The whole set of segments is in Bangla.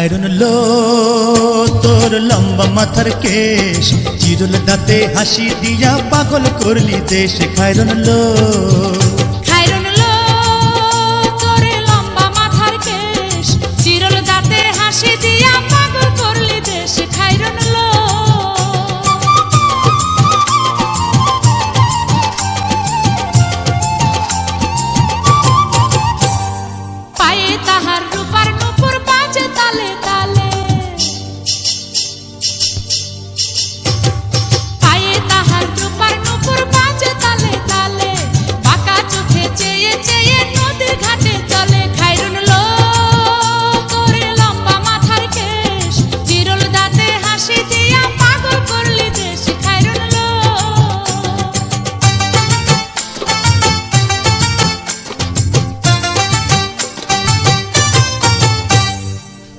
খায়রন লো তোর লম্বা মাথার কেশ, চিরল দাঁতে হাসি দিয়া পাগল করলি দেশ। খায়রন লো তোর লম্বা মাথার কেশ, চিরল দাঁতে হাসি দিয়া পাগল করলি দেশ। খায়রন লো পায়ে তাহার রূপার নূপুর বাজে তালে তালে, পায়ে তাহার রূপার নূপুর বাজে তালে তালে, বাঁকা চোখে চেয়ে চেয়ে নদীর ঘাটে চলে। খায়রন লো তোর লম্বা মাথার কেশ, চিরল দাঁতে হাসি দিয়া পাগল করলি দেশ। খায়রন লো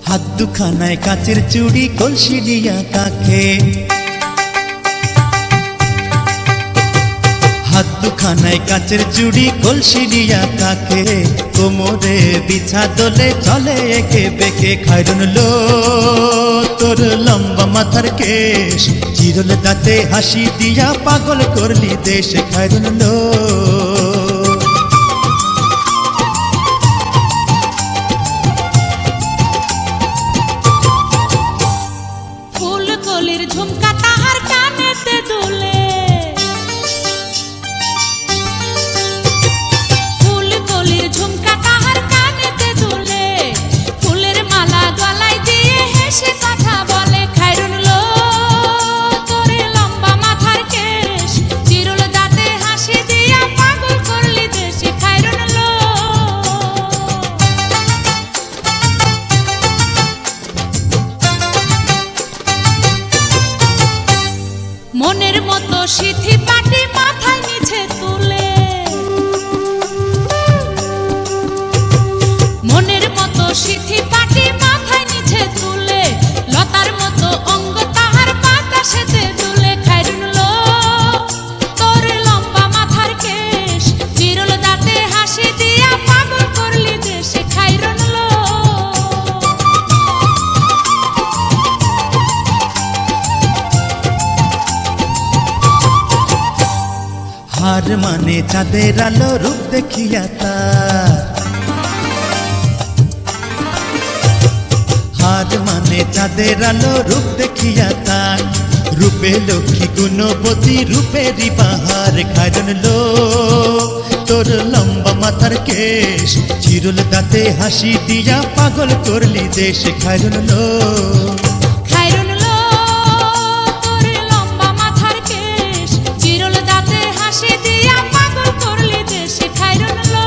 হাত দুখানায় কাচের চুড়ি, কলসি দিয়া কাখে। হাত দুখানায় কাচের চুড়ি, কলসি দিয়া কাখে। কোমরে বিছা দোলে চলে একে বেঁকে। খায়রন লো তোর লম্বা মাথার কেশ, চিরল দাঁতে হাসি দিয়া পাগল করলি দেশ। খায়রন লো ফুলকলির ঝুমকা তাহার কানেতে দুলে, ফুলকলির ঝুমকা তাহার কানেতে দুলে, ফুলের মালা গলায় দিয়ে হেসে কথা বলে। খায়রন লো তোর লম্বা মাথার কেশ, চিরল দাঁতে হাসি দিয়া পাগল করলি দেশ। খায়রন লো মনের মতো সিথি পাটি মাথায় নিচে তুলে, মনের মতো সিথি পাটি মাথায় নিচে তুলে, লতার মতো অঙ্গ তাহার বাতাসেতে দুলে। খায়রন লো তোর লম্বা মাথার কেশ, চিরল দাঁতে হাসি দিয়া পাগল করলি দেশ। খায়রন লো হার মানে চাঁদের আলো, রূপ দেখিয়া তার। হার মানে চাঁদের আলো, রূপ দেখিয়া তার। রূপে লক্ষ্মী গুণবতী, রূপেরই বাহার। খায়রন লো তোর লম্বা মাথার কেশ, চিরল দাঁতে হাসি দিয়া পাগল করলি দেশ। খায়রন লো খায়রন লো তোর লম্বা মাথার কেশ, চিরল দাঁতে হাসি দিয়া পাগল করলি দেশ। খায়রন লো